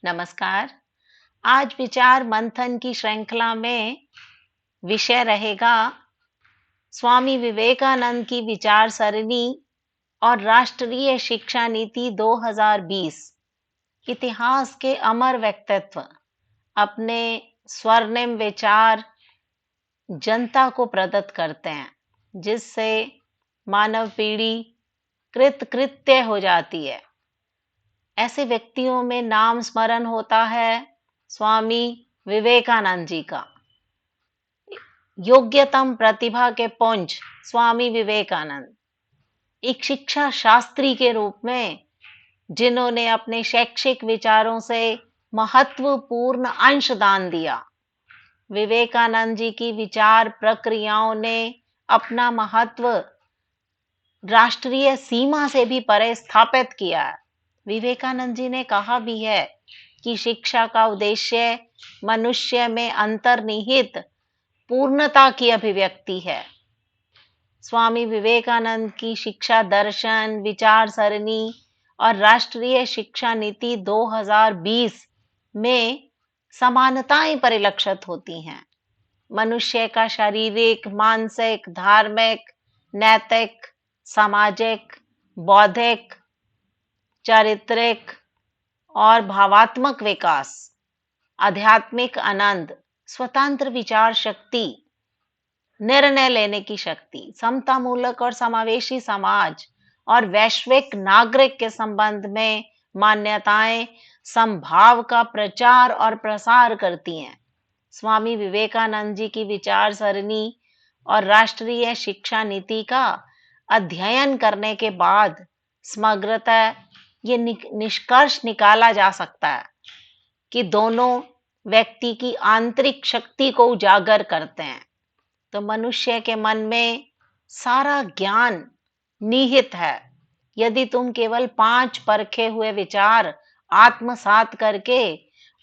नमस्कार। आज विचार मंथन की श्रृंखला में विषय रहेगा स्वामी विवेकानंद की विचार सरणी और राष्ट्रीय शिक्षा नीति 2020। इतिहास के अमर व्यक्तित्व अपने स्वर्णिम विचार जनता को प्रदत्त करते हैं, जिससे मानव पीढ़ी कृतकृत्य हो जाती है। ऐसे व्यक्तियों में नाम स्मरण होता है स्वामी विवेकानंद जी का। योग्यतम प्रतिभा के पुंज स्वामी विवेकानंद एक शिक्षा शास्त्री के रूप में, जिन्होंने अपने शैक्षिक विचारों से महत्वपूर्ण अंशदान दिया। विवेकानंद जी की विचार प्रक्रियाओं ने अपना महत्व राष्ट्रीय सीमा से भी परे स्थापित किया है। विवेकानंद जी ने कहा भी है कि शिक्षा का उद्देश्य मनुष्य में अंतर्निहित पूर्णता की अभिव्यक्ति है। स्वामी विवेकानंद की शिक्षा दर्शन, विचार सरणी और राष्ट्रीय शिक्षा नीति 2020 में समानताएं परिलक्षित होती हैं। मनुष्य का शारीरिक, मानसिक, धार्मिक, नैतिक, सामाजिक, बौद्धिक, चारित्रिक और भावात्मक विकास, आध्यात्मिक आनंद, स्वतंत्र विचार शक्ति, निर्णय लेने की शक्ति, समतामूलक और समावेशी समाज और वैश्विक नागरिक के संबंध में मान्यताएं समभाव का प्रचार और प्रसार करती हैं। स्वामी विवेकानंद जी की विचार सरणी और राष्ट्रीय शिक्षा नीति का अध्ययन करने के बाद समग्रतः ये निष्कर्ष निकाला जा सकता है कि दोनों व्यक्ति की आंतरिक शक्ति को उजागर करते हैं। तो मनुष्य के मन में सारा ज्ञान निहित है। यदि तुम केवल 5 परखे हुए विचार आत्मसात करके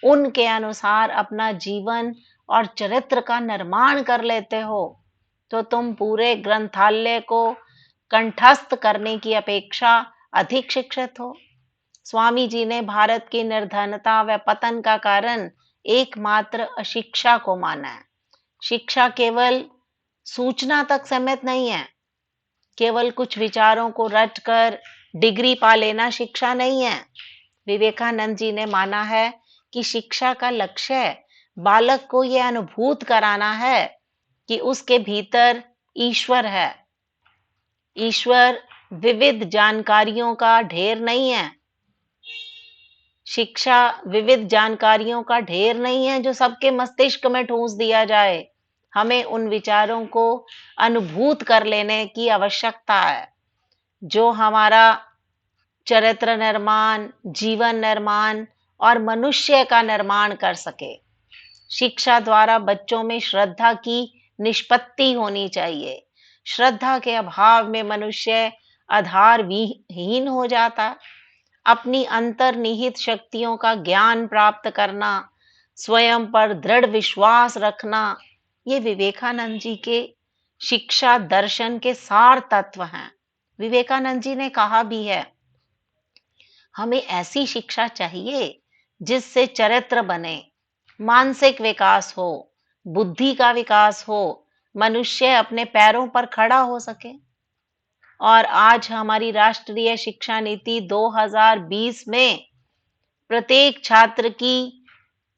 उनके अनुसार अपना जीवन और चरित्र का निर्माण कर लेते हो, तो तुम पूरे ग्रंथालय को कंठस्थ करने की अपेक्षा अधिक शिक्षित हो। स्वामी जी ने भारत की निर्धनता व पतन का कारण एकमात्र अशिक्षा को माना है। शिक्षा केवल सूचना तक सीमित नहीं है। केवल कुछ विचारों को रटकर डिग्री पा लेना शिक्षा नहीं है। विवेकानंद जी ने माना है कि शिक्षा का लक्ष्य बालक को यह अनुभूत कराना है कि उसके भीतर ईश्वर है। ईश्वर विविध जानकारियों का ढेर नहीं है। शिक्षा विविध जानकारियों का ढेर नहीं है जो सबके मस्तिष्क में ठूंस दिया जाए। हमें उन विचारों को अनुभूत कर लेने की आवश्यकता है जो हमारा चरित्र निर्माण, जीवन निर्माण और मनुष्य का निर्माण कर सके। शिक्षा द्वारा बच्चों में श्रद्धा की निष्पत्ति होनी चाहिए। श्रद्धा के अभाव में मनुष्य आधार विहीन हो जाता। अपनी अंतर्निहित शक्तियों का ज्ञान प्राप्त करना, स्वयं पर दृढ़ विश्वास रखना, ये विवेकानंद जी के शिक्षा दर्शन के सार तत्व हैं। विवेकानंद जी ने कहा भी है, हमें ऐसी शिक्षा चाहिए जिससे चरित्र बने, मानसिक विकास हो, बुद्धि का विकास हो, मनुष्य अपने पैरों पर खड़ा हो सके। और आज हमारी राष्ट्रीय शिक्षा नीति 2020 में प्रत्येक छात्र की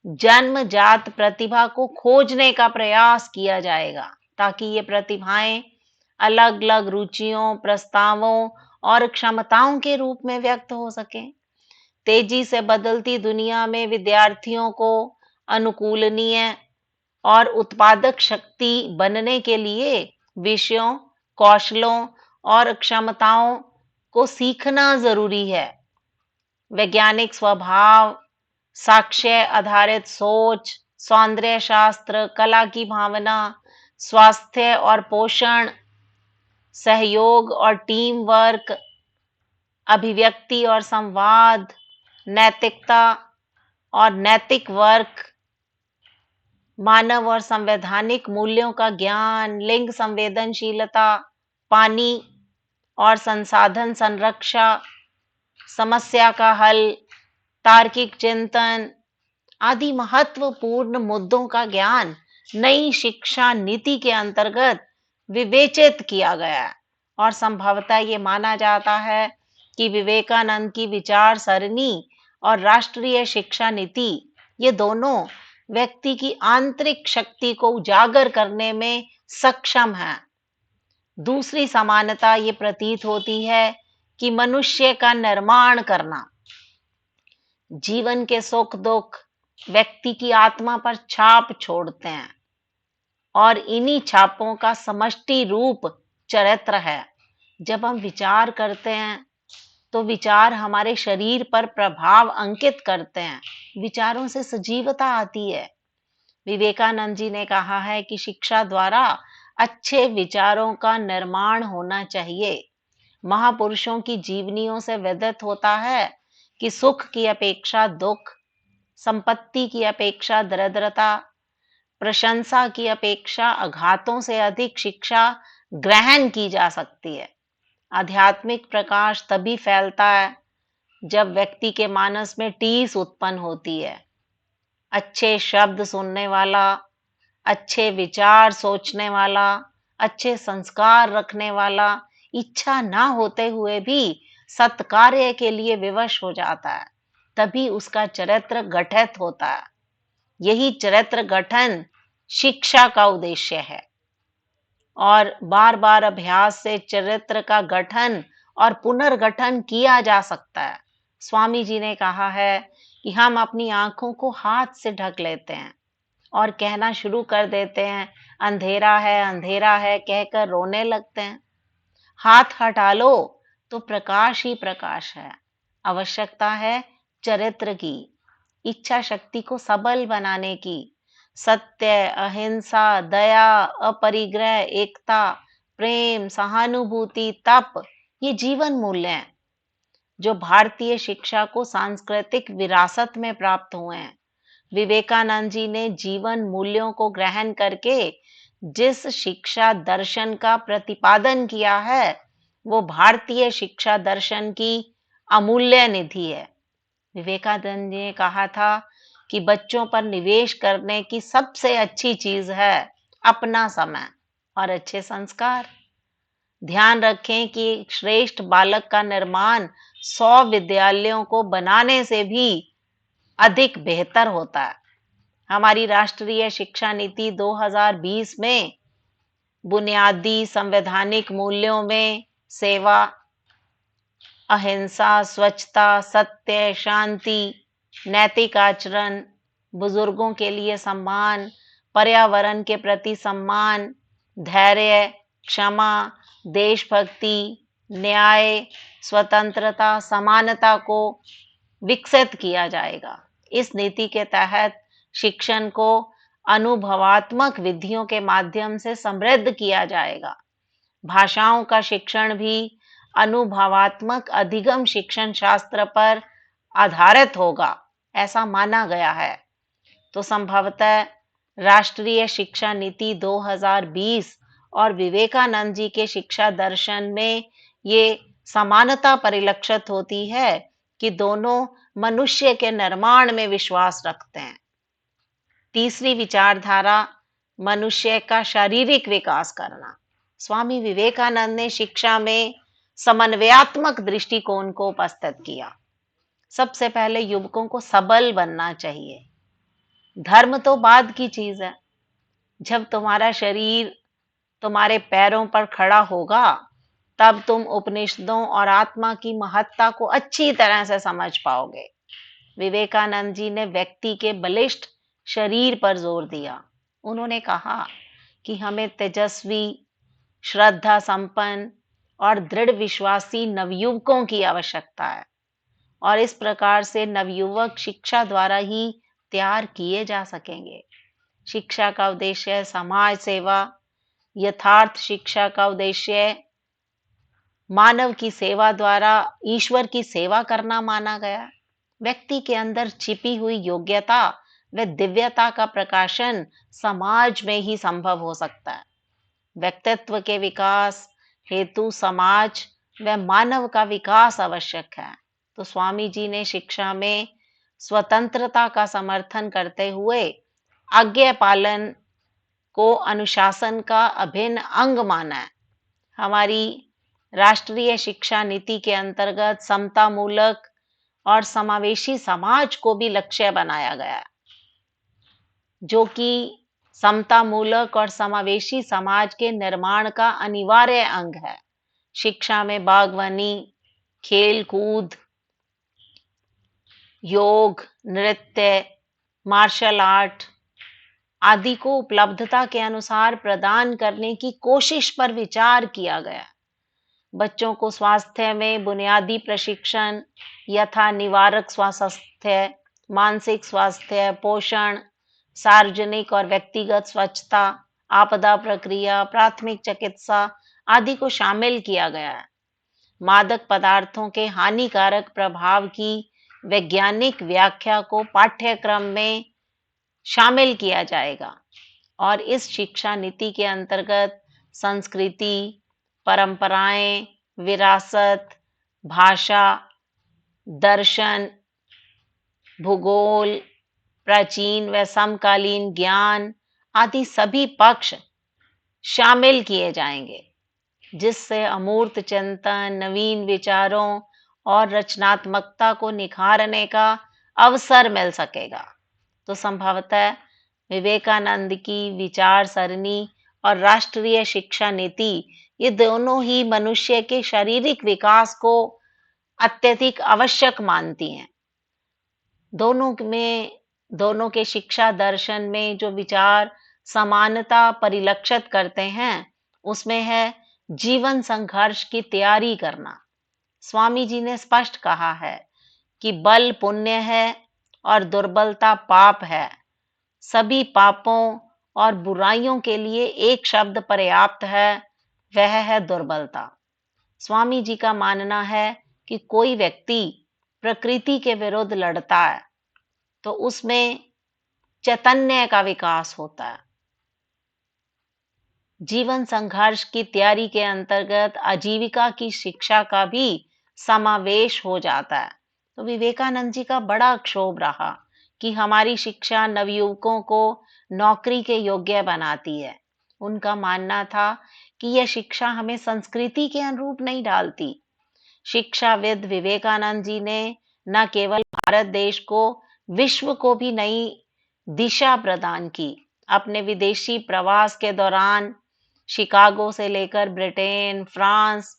जन्मजात प्रतिभा को खोजने का प्रयास किया जाएगा, ताकि ये प्रतिभाएं अलग अलग रुचियों, प्रस्तावों और क्षमताओं के रूप में व्यक्त हो सकें। तेजी से बदलती दुनिया में विद्यार्थियों को अनुकूलनीय और उत्पादक शक्ति बनने के लिए विषयों, कौशलों और क्षमताओं को सीखना जरूरी है। वैज्ञानिक स्वभाव, साक्ष्य आधारित सोच, सौंदर्य शास्त्र, कला की भावना, स्वास्थ्य और पोषण, सहयोग और टीम वर्क, अभिव्यक्ति और संवाद, नैतिकता और नैतिक वर्क, मानव और संवैधानिक मूल्यों का ज्ञान, लिंग संवेदनशीलता, पानी और संसाधन संरक्षा, समस्या का हल, तार्किक चिंतन आदि महत्वपूर्ण मुद्दों का ज्ञान नई शिक्षा नीति के अंतर्गत विवेचित किया गया है। और संभवतः ये माना जाता है कि विवेकानंद की विचार सरणी और राष्ट्रीय शिक्षा नीति ये दोनों व्यक्ति की आंतरिक शक्ति को उजागर करने में सक्षम है। दूसरी समानता ये प्रतीत होती है कि मनुष्य का निर्माण करना, जीवन के सुख दुख व्यक्ति की आत्मा पर छाप छोड़ते हैं और इन्हीं छापों का समष्टि रूप चरित्र है। जब हम विचार करते हैं तो विचार हमारे शरीर पर प्रभाव अंकित करते हैं, विचारों से सजीवता आती है। विवेकानंद जी ने कहा है कि शिक्षा द्वारा अच्छे विचारों का निर्माण होना चाहिए। महापुरुषों की जीवनियों से विदित होता है कि सुख की अपेक्षा दुख, संपत्ति की अपेक्षा दरिद्रता, प्रशंसा की अपेक्षा आघातों से अधिक शिक्षा ग्रहण की जा सकती है। आध्यात्मिक प्रकाश तभी फैलता है जब व्यक्ति के मानस में टीस उत्पन्न होती है। अच्छे शब्द सुनने वाला, अच्छे विचार सोचने वाला, अच्छे संस्कार रखने वाला इच्छा ना होते हुए भी सत्कार्य के लिए विवश हो जाता है, तभी उसका चरित्र गठित होता है। यही चरित्र गठन शिक्षा का उद्देश्य है और बार बार अभ्यास से चरित्र का गठन और पुनर्गठन किया जा सकता है। स्वामी जी ने कहा है कि हम अपनी आंखों को हाथ से ढक लेते हैं और कहना शुरू कर देते हैं, अंधेरा है कहकर रोने लगते हैं। हाथ हटा लो तो प्रकाश ही प्रकाश है। आवश्यकता है चरित्र की, इच्छा शक्ति को सबल बनाने की। सत्य, अहिंसा, दया, अपरिग्रह, एकता, प्रेम, सहानुभूति, तप ये जीवन मूल्य हैं जो भारतीय शिक्षा को सांस्कृतिक विरासत में प्राप्त हुए हैं। विवेकानंद जी ने जीवन मूल्यों को ग्रहण करके जिस शिक्षा दर्शन का प्रतिपादन किया है वो भारतीय शिक्षा दर्शन की अमूल्य निधि है। विवेकानंद जी ने कहा था कि बच्चों पर निवेश करने की सबसे अच्छी चीज है अपना समय और अच्छे संस्कार। ध्यान रखें कि श्रेष्ठ बालक का निर्माण 100 विद्यालयों को बनाने से भी अधिक बेहतर होता है। हमारी राष्ट्रीय शिक्षा नीति 2020 में बुनियादी संवैधानिक मूल्यों में सेवा, अहिंसा, स्वच्छता, सत्य, शांति, नैतिक आचरण, बुजुर्गों के लिए सम्मान, पर्यावरण के प्रति सम्मान, धैर्य, क्षमा, देशभक्ति, न्याय, स्वतंत्रता, समानता को विकसित किया जाएगा। इस नीति के तहत शिक्षण को अनुभवात्मक विधियों के माध्यम से समृद्ध किया जाएगा। भाषाओं का शिक्षण भी अनुभवात्मक अधिगम शिक्षण शास्त्र पर आधारित होगा, ऐसा माना गया है। तो संभवतः राष्ट्रीय शिक्षा नीति 2020 और विवेकानंद जी के शिक्षा दर्शन में ये समानता परिलक्षित होती है कि दोनों मनुष्य के निर्माण में विश्वास रखते हैं। तीसरी विचारधारा, मनुष्य का शारीरिक विकास करना। स्वामी विवेकानंद ने शिक्षा में समन्वयात्मक दृष्टिकोण को उपस्थित किया। सबसे पहले युवकों को सबल बनना चाहिए। धर्म तो बाद की चीज है। जब तुम्हारा शरीर तुम्हारे पैरों पर खड़ा होगा तब तुम उपनिषदों और आत्मा की महत्ता को अच्छी तरह से समझ पाओगे। विवेकानंद जी ने व्यक्ति के बलिष्ठ शरीर पर जोर दिया। उन्होंने कहा कि हमें तेजस्वी, श्रद्धा संपन्न और दृढ़ विश्वासी नवयुवकों की आवश्यकता है और इस प्रकार से नवयुवक शिक्षा द्वारा ही तैयार किए जा सकेंगे। शिक्षा का उद्देश्य समाज सेवा, यथार्थ शिक्षा का उद्देश्य मानव की सेवा द्वारा ईश्वर की सेवा करना माना गया। व्यक्ति के अंदर छिपी हुई योग्यता व दिव्यता का प्रकाशन समाज में ही संभव हो सकता है। व्यक्तित्व के विकास हेतु समाज व मानव का विकास आवश्यक है। तो स्वामी जी ने शिक्षा में स्वतंत्रता का समर्थन करते हुए आज्ञा पालन को अनुशासन का अभिन्न अंग माना है। हमारी राष्ट्रीय शिक्षा नीति के अंतर्गत समतामूलक और समावेशी समाज को भी लक्ष्य बनाया गया है, जो कि समतामूलक और समावेशी समाज के निर्माण का अनिवार्य अंग है। शिक्षा में बागवानी, खेल कूद, योग, नृत्य, मार्शल आर्ट आदि को उपलब्धता के अनुसार प्रदान करने की कोशिश पर विचार किया गया। बच्चों को स्वास्थ्य में बुनियादी प्रशिक्षण यथा निवारक स्वास्थ्य, मानसिक स्वास्थ्य, पोषण, सार्वजनिक और व्यक्तिगत स्वच्छता, आपदा प्रक्रिया, प्राथमिक चिकित्सा आदि को शामिल किया गया है। मादक पदार्थों के हानिकारक प्रभाव की वैज्ञानिक व्याख्या को पाठ्यक्रम में शामिल किया जाएगा और इस शिक्षा नीति के अंतर्गत संस्कृति, परंपराएं, विरासत, भाषा, दर्शन, भूगोल, प्राचीन व समकालीन ज्ञान आदि सभी पक्ष शामिल किए जाएंगे, जिससे अमूर्त चिंतन, नवीन विचारों और रचनात्मकता को निखारने का अवसर मिल सकेगा। तो संभवतः विवेकानंद की विचार सरणी और राष्ट्रीय शिक्षा नीति, ये दोनों ही मनुष्य के शारीरिक विकास को अत्यधिक आवश्यक मानती हैं। दोनों के शिक्षा दर्शन में जो विचार समानता परिलक्षित करते हैं, उसमें है जीवन संघर्ष की तैयारी करना। स्वामी जी ने स्पष्ट कहा है कि बल पुण्य है और दुर्बलता पाप है। सभी पापों और बुराइयों के लिए एक शब्द पर्याप्त है, वह है दुर्बलता। स्वामी जी का मानना है कि कोई व्यक्ति प्रकृति के विरुद्ध लड़ता है तो उसमें चैतन्य का विकास होता है। जीवन संघर्ष की तैयारी के अंतर्गत आजीविका की शिक्षा का भी समावेश हो जाता है। तो विवेकानंद जी का बड़ा क्षोभ रहा कि हमारी शिक्षा नवयुवकों को नौकरी के योग्य बनाती है। उनका मानना था कि यह शिक्षा हमें संस्कृति के अनुरूप नहीं डालती। शिक्षाविद विवेकानंद जी ने न केवल भारत देश को, विश्व को भी नई दिशा प्रदान की। अपने विदेशी प्रवास के दौरान शिकागो से लेकर ब्रिटेन, फ्रांस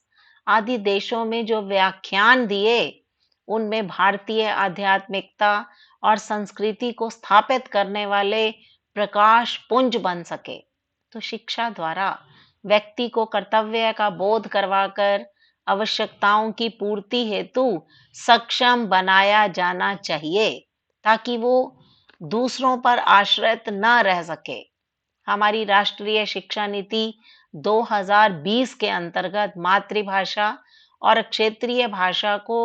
आदि देशों में जो व्याख्यान दिए, उनमें भारतीय आध्यात्मिकता और संस्कृति को स्थापित करने वाले प्रकाश पुंज बन सके। तो शिक्षा द्वारा व्यक्ति को कर्तव्य का बोध करवाकर आवश्यकताओं की पूर्ति हेतु सक्षम बनाया जाना चाहिए, ताकि वो दूसरों पर आश्रित न रह सके। हमारी राष्ट्रीय शिक्षा नीति 2020 के अंतर्गत मातृभाषा और क्षेत्रीय भाषा को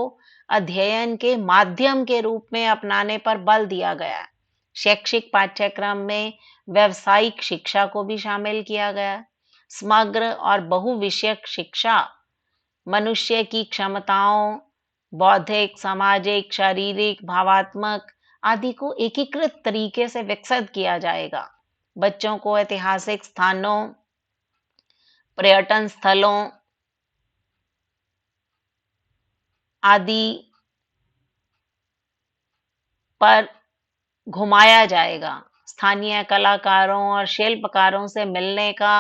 अध्ययन के माध्यम के रूप में अपनाने पर बल दिया गया है। शैक्षिक पाठ्यक्रम में व्यावसायिक शिक्षा को भी शामिल किया गया है। समग्र और बहुविषयक शिक्षा मनुष्य की क्षमताओं, बौद्धिक, सामाजिक, शारीरिक, भावात्मक आदि को एकीकृत तरीके से विकसित किया जाएगा। बच्चों को ऐतिहासिक स्थानों, पर्यटन स्थलों आदि पर घुमाया जाएगा। स्थानीय कलाकारों और शिल्पकारों से मिलने का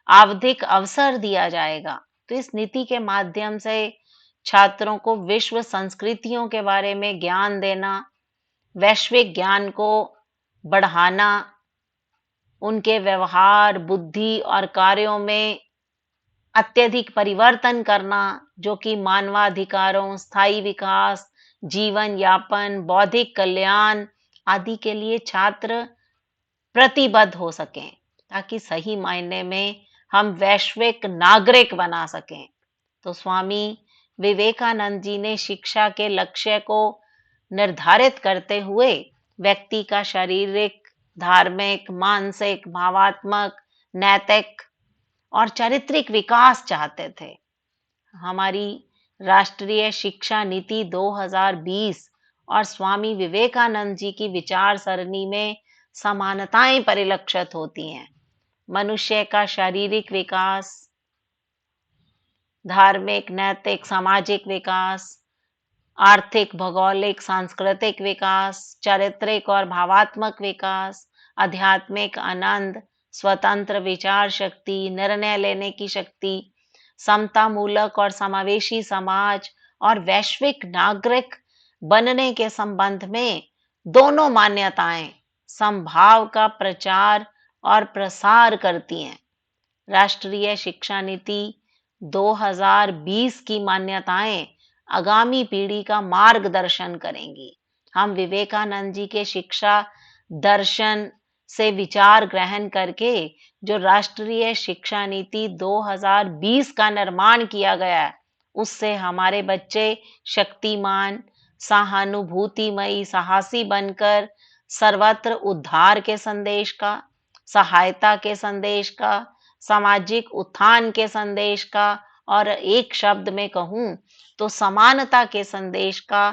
आवधिक अवसर दिया जाएगा। तो इस नीति के माध्यम से छात्रों को विश्व संस्कृतियों के बारे में ज्ञान देना, वैश्विक ज्ञान को बढ़ाना, उनके व्यवहार, बुद्धि और कार्यों में अत्यधिक परिवर्तन करना, जो कि मानवाधिकारों, स्थायी विकास, जीवन यापन, बौद्धिक कल्याण आदि के लिए छात्र प्रतिबद्ध हो सकें, ताकि सही मायने में हम वैश्विक नागरिक बना सकें। तो स्वामी विवेकानंद जी ने शिक्षा के लक्ष्य को निर्धारित करते हुए व्यक्ति का शारीरिक, धार्मिक, मानसिक, भावात्मक, नैतिक और चारित्रिक विकास चाहते थे। हमारी राष्ट्रीय शिक्षा नीति 2020 और स्वामी विवेकानंद जी की विचार सरणी में समानताएं परिलक्षित होती हैं। मनुष्य का शारीरिक विकास, धार्मिक, नैतिक, सामाजिक विकास, आर्थिक, भौगोलिक, सांस्कृतिक विकास, चारित्रिक और भावात्मक विकास, आध्यात्मिक आनंद, स्वतंत्र विचार शक्ति, निर्णय लेने की शक्ति, समता मूलक और समावेशी समाज और वैश्विक नागरिक बनने के संबंध में दोनों मान्यताएं समभाव का प्रचार और प्रसार करती हैं। राष्ट्रीय शिक्षा नीति 2020 की मान्यताएं आगामी पीढ़ी का मार्गदर्शन करेंगी। हम विवेकानंद जी के शिक्षा दर्शन से विचार ग्रहण करके जो राष्ट्रीय शिक्षा नीति 2020 का निर्माण किया गया है, उससे हमारे बच्चे शक्तिमान, सहानुभूतिमयी, साहसी बनकर सर्वत्र उद्धार के संदेश का, सहायता के संदेश का, सामाजिक उत्थान के संदेश का और एक शब्द में कहूं तो समानता के संदेश का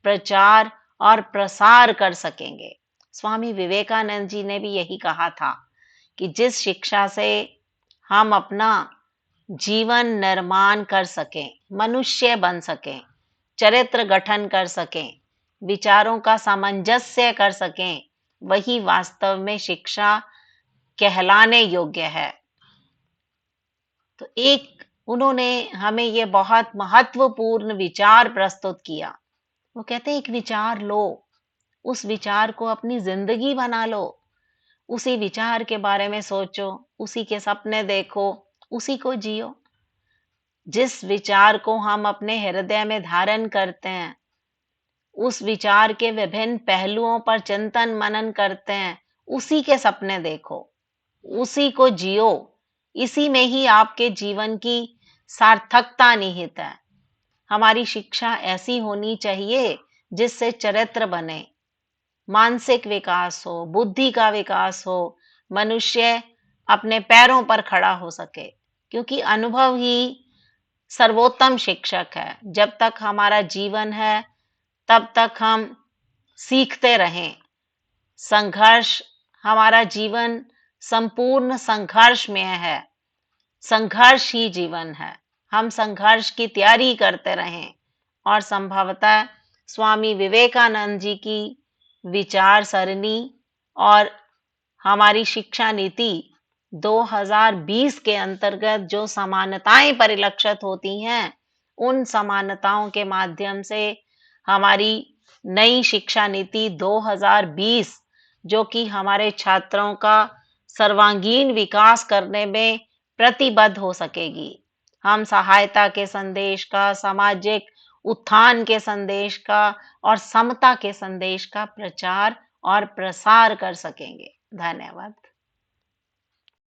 प्रचार और प्रसार कर सकेंगे। स्वामी विवेकानंद जी ने भी यही कहा था कि जिस शिक्षा से हम अपना जीवन निर्माण कर सकें, मनुष्य बन सकें, चरित्र गठन कर सकें, विचारों का सामंजस्य कर सकें, वही वास्तव में शिक्षा कहलाने योग्य है। तो एक उन्होंने हमें ये बहुत महत्वपूर्ण विचार प्रस्तुत किया। वो कहते हैं एक विचार लो, उस विचार को अपनी जिंदगी बना लो, उसी विचार के बारे में सोचो, उसी के सपने देखो, उसी को जियो। जिस विचार को हम अपने हृदय में धारण करते हैं, उस विचार के विभिन्न पहलुओं पर चिंतन मनन करते हैं, उसी के सपने देखो, उसी को जियो। इसी में ही आपके जीवन की सार्थकता निहित है। हमारी शिक्षा ऐसी होनी चाहिए जिससे चरित्र बने, मानसिक विकास हो, बुद्धि का विकास हो, मनुष्य अपने पैरों पर खड़ा हो सके, क्योंकि अनुभव ही सर्वोत्तम शिक्षक है। जब तक हमारा जीवन है तब तक हम सीखते रहें। संघर्ष, हमारा जीवन संपूर्ण संघर्ष में है, संघर्ष ही जीवन है। हम संघर्ष की तैयारी करते रहें और संभवतः स्वामी विवेकानंद जी की विचार सरणी और हमारी शिक्षा नीति 2020 के अंतर्गत जो समानताएं परिलक्षित होती हैं, उन समानताओं के माध्यम से हमारी नई शिक्षा नीति 2020 जो कि हमारे छात्रों का सर्वांगीण विकास करने में प्रतिबद्ध हो सकेगी। हम सहायता के संदेश का, सामाजिक उत्थान के संदेश का और समता के संदेश का प्रचार और प्रसार कर सकेंगे। धन्यवाद।